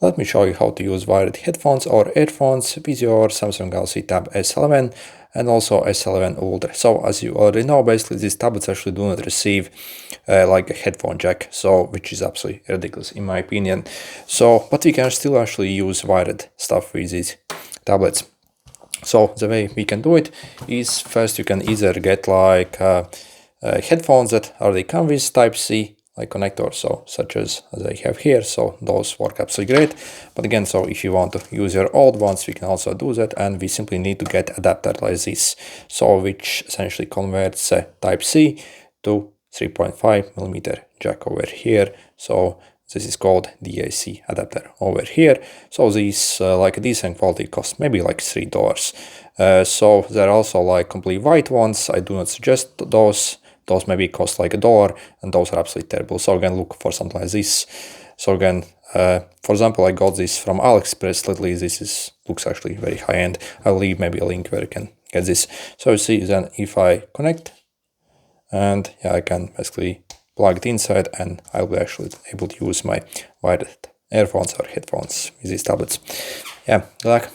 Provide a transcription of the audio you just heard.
let me show you how to use wired headphones or earphones with your Samsung Galaxy Tab S11 and also S11 Ultra. So as you already know, basically these tablets actually do not receive like a headphone jack, so which is absolutely ridiculous in my opinion. So, but we can still actually use wired stuff with these tablets. So the way we can do it is first you can either get like headphones that already come with Type-C like connectors, so such as I have here, so those work absolutely great. But again, so if you want to use your old ones, we can also do that, and we simply need to get adapter like this, so which essentially converts Type-C to 3.5mm jack over here. So this is called DAC adapter over here. So these like a decent quality cost maybe like $3. So there are also like complete white ones. I do not suggest those. Those maybe cost like $1, and those are absolutely terrible. So again, look for something like this. So again, for example, I got this from AliExpress. Literally, this looks actually very high end. I'll leave maybe a link where you can get this. So you see, then if I connect, and yeah, I can basically plug it inside, and I'll be actually able to use my wired earphones or headphones with these tablets. Yeah, good luck.